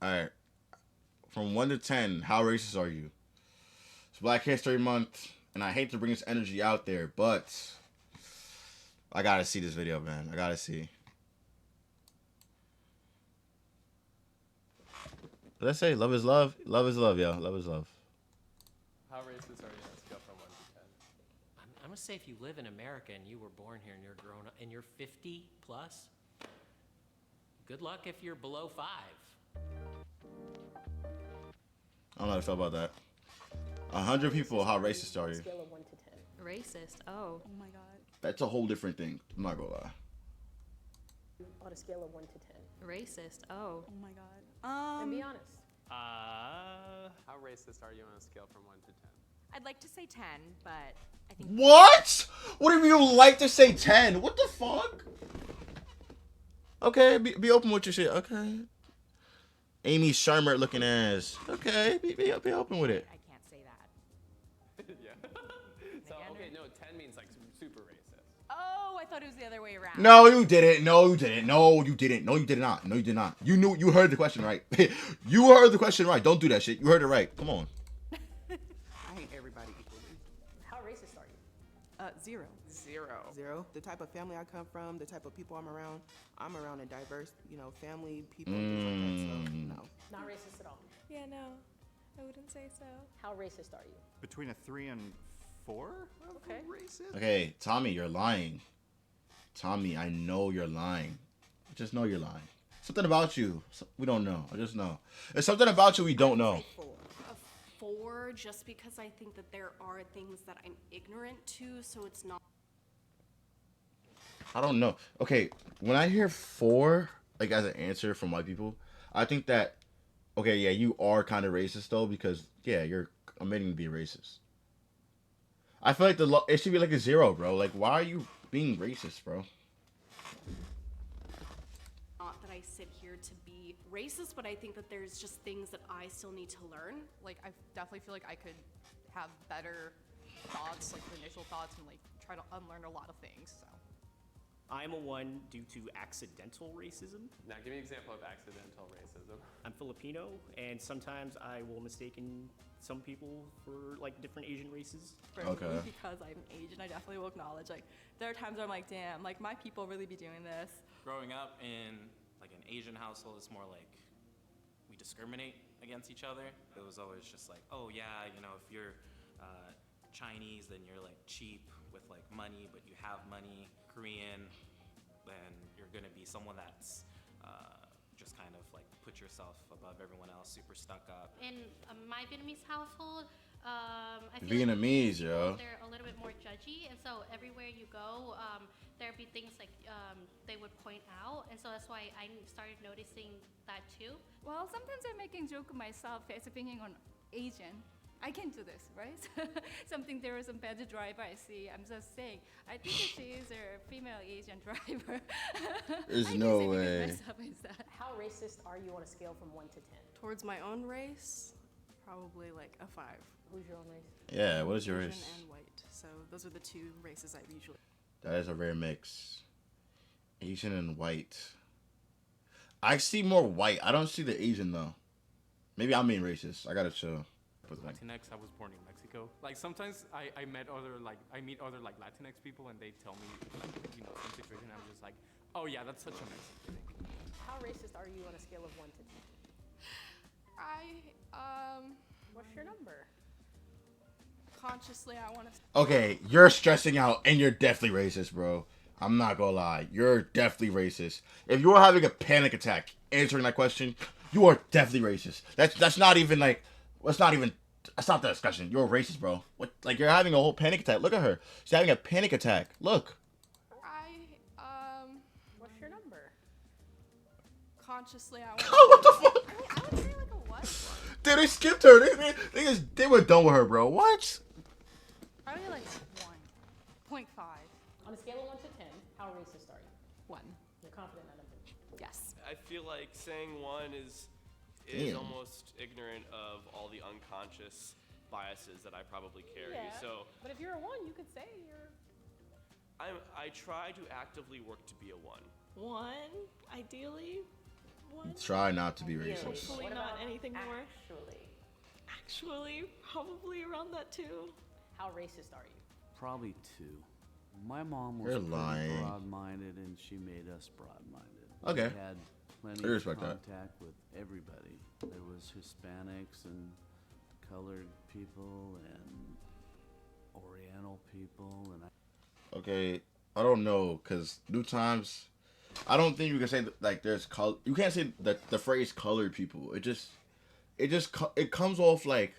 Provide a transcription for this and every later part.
All right. From 1 to 10, how racist are you? It's Black History Month, and I hate to bring this energy out there, but I gotta see this video, man. I gotta see. Let's say love is love. Love is love, yo. Love is love. How racist are you on a scale from 1 to 10? I'm gonna say if you live in America and you were born here and you're grown up and you're 50 plus, good luck if you're below 5. I don't know how to feel about that. 100 people, how racist are you? Scale of 1 to 10. Racist. Oh. Oh my god. That's a whole different thing. I'm not gonna lie. On a scale of 1 to 10. Racist. Oh. Oh my god. And be honest. How racist are you on a scale from 1 to 10? I'd like to say 10, but I think What? What if you like to say 10? What the fuck? Okay, be open with your shit. Okay. Amy Shermer looking ass. Okay, be open with it. I can't say that. Yeah. So, okay, no, 10 means like super racist. Oh, I thought it was the other way around. No, you didn't. No, you didn't. No, you didn't. No, you did not. No, you did not. You heard the question right. You heard the question right. Don't do that shit. You heard it right. Come on. I hate everybody equally. How racist are you? 0. 0. The type of family I come from, the type of people I'm around a diverse, family, people, things like that. So, no. Not racist at all. Yeah, no. I wouldn't say so. How racist are you? Between a 3 and 4? Okay. Racist? Okay, Tommy, you're lying. Tommy, I know you're lying. I just know you're lying. Something about you. We don't know. I just know. There's something about you we don't know. 4. A 4, just because I think that there are things that I'm ignorant to, so it's not. I don't know. Okay, when I hear 4, like as an answer from white people, I think that, okay, yeah, you are kind of racist though, because yeah, you're admitting to be racist. I feel like it should be like a 0, bro. Like, why are you being racist, bro? Not that I sit here to be racist, but I think that there's just things that I still need to learn. Like, I definitely feel like I could have better thoughts, like initial thoughts, and like try to unlearn a lot of things. So. I'm a 1 due to accidental racism. Now, give me an example of accidental racism. I'm Filipino, and sometimes I will mistake some people for like different Asian races. For Okay. me, because I'm Asian, I definitely will acknowledge, like, there are times where I'm like, damn, like, my people really be doing this. Growing up in like an Asian household, it's more like we discriminate against each other. It was always just like, oh yeah, if you're Chinese, then you're like cheap with like money, but you have money. Korean, then you're gonna be someone that's just kind of like put yourself above everyone else, super stuck up. In my Vietnamese household, I feel Vietnamese, like yo. they're a little bit more judgy, and so everywhere you go, there'd be things like they would point out, and so that's why I started noticing that too. Well, sometimes I'm making joke of myself as being on Asian. I can do this, right? Something there was some bad driver I see. I'm just saying. I think that she is a female Asian driver. There's I no can say we way. can mess up with that. How racist are you on a scale from 1 to 10? Towards my own race, probably like a 5. Who's your own race? Yeah, what is your Asian race? and white. So those are the 2 races I usually. That is a rare mix. Asian and white. I see more white. I don't see the Asian though. Maybe I'm being racist. I gotta chill. Latinx, I was born in Mexico. Like sometimes I meet other Latinx people and they tell me like some situation. I'm just like, oh yeah, that's such a Mexican thing. How racist are you on a scale of 1 to 10? What's your number? Consciously, I want to. Okay, you're stressing out and you're definitely racist, bro. I'm not gonna lie. You're definitely racist. If you're having a panic attack answering that question, you are definitely racist. That's not even like, that's not the discussion. You're a racist, bro. What? Like, you're having a whole panic attack. Look at her. She's having a panic attack. Look. What's your number? Consciously, I want. What the fuck? I would say like a what? Dude, they skipped her. They were done with her, bro. What? Probably like 1.5. On a scale of 1 to 10, how racist are you? 1. You're confident in that number? Yes. I feel like saying 1 is Damn. almost ignorant of all the unconscious biases that I probably carry. Yeah, So but if you're a 1, you could say you're. I try to actively work to be a 1. 1, ideally. one. Try not to be Really? racist. Hopefully What not about anything more. Actually, Actually, probably around that too. how racist are you? Probably 2. My mom was You're pretty lying. broad-minded, and she made us broad-minded. Okay. We had plenty I of respect that. contact with everybody. There was Hispanics and colored people and Oriental people, and Okay, I don't know, cause new times. I don't think you can say that, like there's color. You can't say the phrase colored people. It comes off like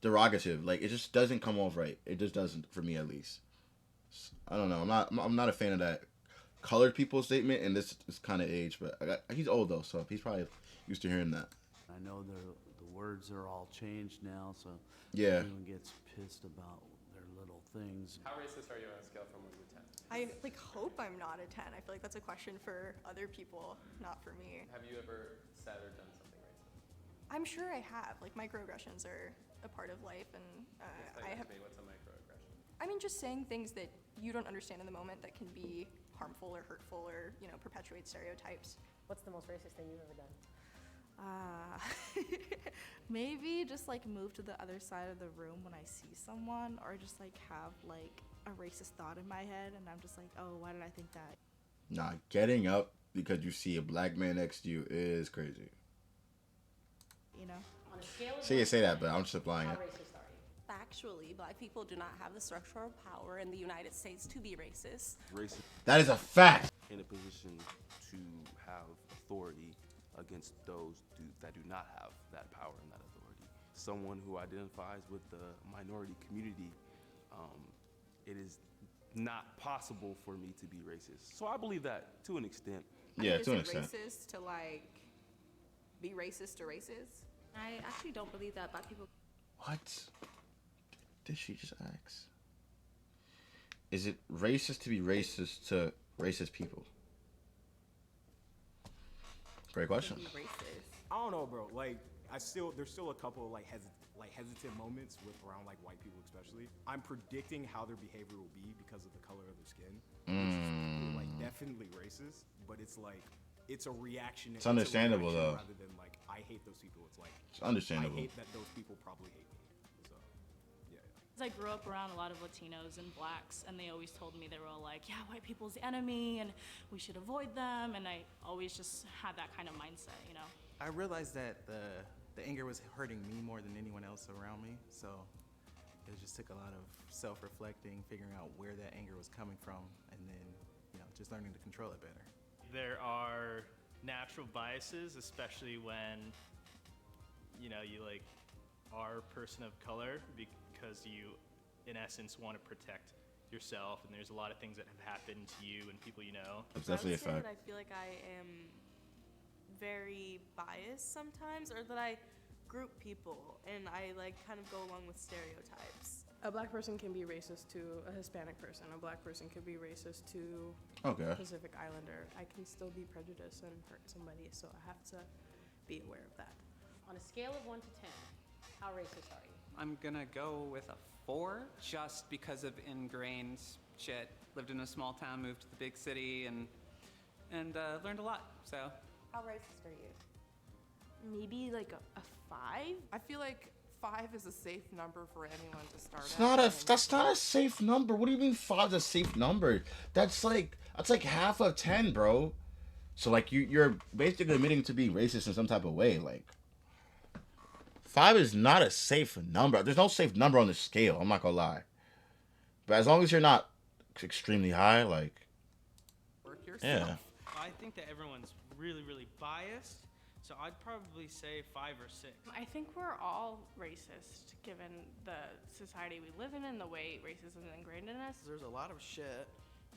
derogative. Like it just doesn't come off right. It just doesn't for me at least. I don't know. I'm not a fan of that colored people statement in this kind of age. But he's old though, so he's probably used to hearing that. I know the words are all changed now, so Yeah. everyone gets pissed about their little things. How racist are you on a scale from 1 to 10? I like hope I'm not a 10. I feel like that's a question for other people, not for me. Have you ever said or done something racist? I'm sure I have. Like microaggressions are a part of life, and I have. What's a microaggression? I mean, just saying things that you don't understand in the moment that can be harmful or hurtful or perpetuate stereotypes. What's the most racist thing you've ever done? Maybe just like move to the other side of the room when I see someone, or just like have like a racist thought in my head, and I'm just like, oh, why did I think that? Nah, getting up because you see a black man next to you is crazy. You know. On a scale of Say that, but I'm just applying how it. racist are you? Factually, black people do not have the structural power in the United States to be racist. Racist. That is a fact. In a position to have authority against those that do not have that power and that authority. Someone who identifies with the minority community, it is not possible for me to be racist. So I believe that to an extent. Yeah, to an Is it extent. racist to like be racist to racist? I actually don't believe that black people. What did she just ask? Is it racist to be racist to racist people? Great question. I don't know, bro. Like, there's still a couple of hesitant moments around like white people, especially. I'm predicting how their behavior will be because of the color of their skin, which is like definitely racist. But it's like it's a reaction. It's understandable, reaction though. Rather than like I hate those people, it's like It's understandable. I hate that those people probably hate me. So, yeah. I grew up around a lot of Latinos and blacks, and they always told me, they were all like, yeah, white people's the enemy and we should avoid them, and I always just had that kind of mindset, you know. I realized that the anger was hurting me more than anyone else around me, so it just took a lot of self-reflecting, figuring out where that anger was coming from, and then just learning to control it better. There are natural biases, especially when you like are a person of color, because you in essence want to protect yourself, and there's a lot of things that have happened to you and people you know. That's definitely a fact. I feel like I am very biased sometimes, or that I group people and I like kind of go along with stereotypes. A black person can be racist to a Hispanic person. A black person could be racist to Okay. a Pacific Islander. I can still be prejudiced and hurt somebody, so I have to be aware of that. On a scale of 1 to 10, how racist are you? I'm gonna go with a 4, just because of ingrained shit. Lived in a small town, moved to the big city, and learned a lot. So. How racist are you? Maybe like a 5? I feel like 5 is a safe number for anyone to start That's not a safe number. What do you mean 5 is a safe number? That's like half of 10, bro. So like you're basically admitting to being racist in some type of way. Like 5 is not a safe number. There's no safe number on the scale. I'm not gonna lie. But as long as you're not extremely high, like yeah. I think that everyone's really, really biased, so I'd probably say 5 or 6. I think we're all racist, given the society we live in and the way racism is ingrained in us. There's a lot of shit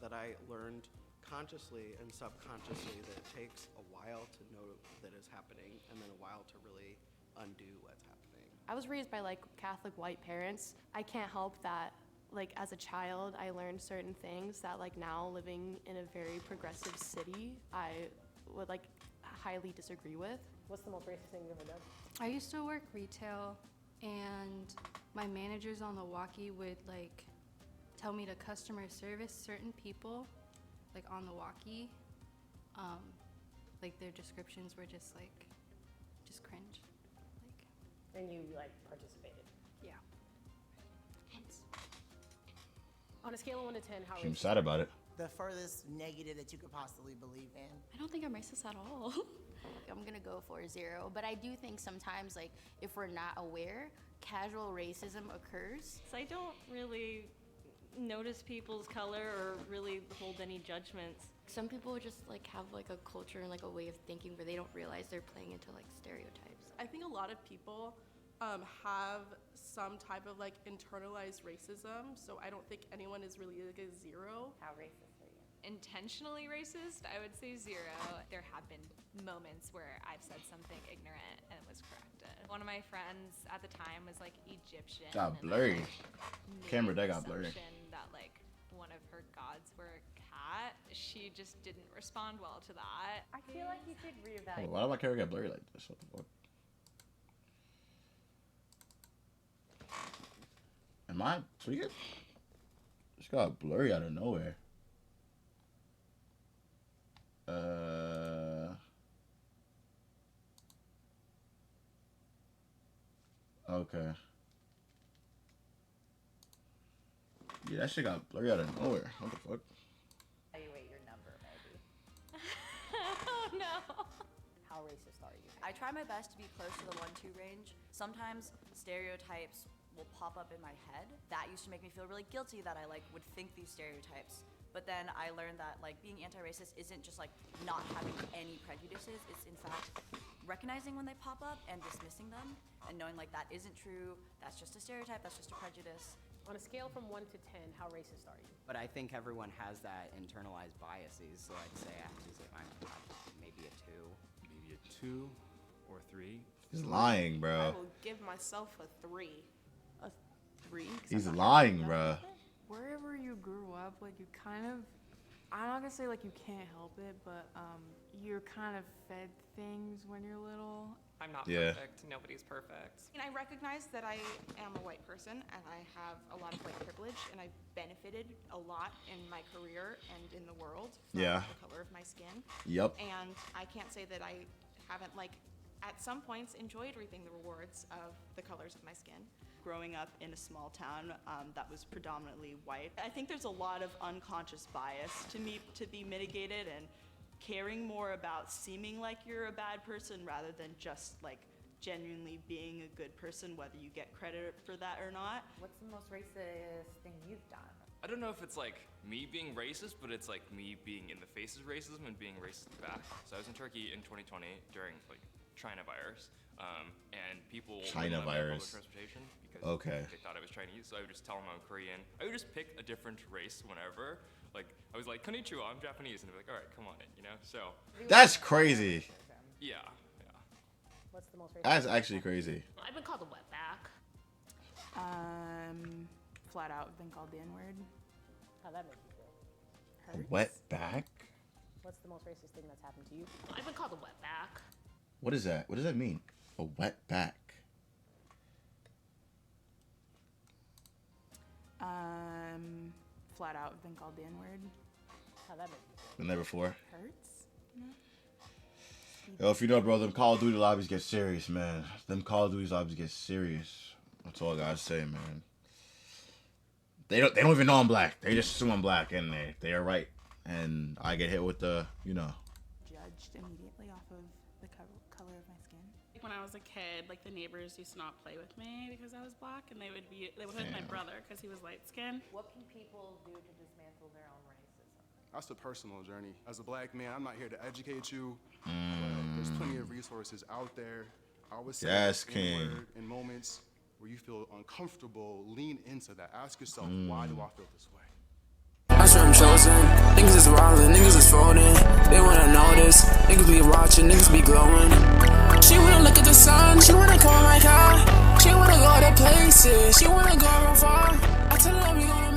that I learned consciously and subconsciously that it takes a while to know that is happening, and then a while to really undo what's happening. I was raised by like Catholic white parents. I can't help that like as a child I learned certain things that like now living in a very progressive city I would like highly disagree with. What's the most racist thing you've ever done? I used to work retail, and my managers on the walkie would like tell me to customer service certain people like on the walkie, Like their descriptions were just like, just cringe. Like. And you like participated. Yeah. On a scale of 1 to 10, how I'm racist? sad about it. The furthest negative that you could possibly believe in. I don't think I'm racist at all. I'm gonna go for 0, but I do think sometimes, like, if we're not aware, casual racism occurs. So I don't really notice people's color or really hold any judgments. Some people just like have like a culture and like a way of thinking where they don't realize they're playing into like stereotypes. I think a lot of people have some type of like internalized racism, so I don't think anyone is really like a 0. How racist are you? Intentionally racist, I would say 0. There have been moments where I've said something ignorant and it was corrected. One of my friends at the time was like Egyptian. Got and, blurry. like, Camera made that an got blurry. assumption that like one of her gods were a cat. She just didn't respond well to that. I feel like you should reevaluate. Why did my camera get blurry like this? What the fuck? Am I tweaking? Just got blurry out of nowhere. Okay. Yeah, that shit got blurry out of nowhere. What the fuck? Evaluate your number, maybe. Oh no. How racist are you? I try my best to be close to the 1-2 range. Sometimes stereotypes will pop up in my head. That used to make me feel really guilty that I like would think these stereotypes. But then I learned that like being anti-racist isn't just like not having any prejudices. It's in fact recognizing when they pop up and dismissing them and knowing like that isn't true. That's just a stereotype. That's just a prejudice. On a scale from 1 to 10, how racist are you? But I think everyone has that internalized biases, so I'd say I have to say maybe a 2. Maybe a 2 or 3. He's lying, I bro. will give myself a 3. A 3? 'Cause He's I'm not lying, happy bro. with it. Wherever you grew up, like you kind of, I'm not gonna say like you can't help it, but you're kind of fed things when you're little. I'm not Yeah. perfect. Nobody's perfect. And I recognize that I am a white person and I have a lot of white privilege and I've benefited a lot in my career and in the world from Yeah. the color of my skin. Yep. And I can't say that I haven't like at some points enjoyed reaping the rewards of the colors of my skin. Growing up in a small town that was predominantly white, I think there's a lot of unconscious bias to be mitigated, and caring more about seeming like you're a bad person rather than just like genuinely being a good person, whether you get credit for that or not. What's the most racist thing you've done? I don't know if it's like me being racist, but it's like me being in the face of racism and being racist back. So I was in Turkey in 2020 during like China virus, and people China wouldn't let me on virus. public transportation because Okay. they thought I was Chinese. So I would just tell them I'm Korean. I would just pick a different race whenever. Like I was like, "Konnichiwa, I'm Japanese," and they're like, "All right, come on in," you know. So That's crazy. yeah. What's the most racist? That's actually crazy. I've been called a wetback. Flat out been called the N-word. How'd that make you feel? A wet back? What's the most racist thing that's happened to you? I've been called a wetback. What is that? What does that mean? A wet back. Flat out been called the N-word. How'd that make you feel? Been there before. Hurts? Yo, if you know, bro, them Call of Duty lobbies get serious, man. Them Call of Duty lobbies get serious. That's all I gotta say, man. They don't even know I'm black. They just assume I'm black, and they are right. And I get hit with the, you know. Judged immediately off of the color of my skin. When I was a kid, like the neighbors used to not play with me because I was black, and they would play with my brother because he was light skinned. What can people do to dismantle their own racism? That's a personal journey. As a black man, I'm not here to educate you. But there's plenty of resources out there. I would say Yes, the King. N-word in moments where you feel uncomfortable, lean into that. Ask yourself, why do I feel this way? I swear I'm chosen. Niggas is wildin', niggas is folding. They wanna know this. Niggas be watching, niggas be glowing. She wanna look at the sun, she wanna come like high. She wanna go to places, she wanna go real far. I tell her we gonna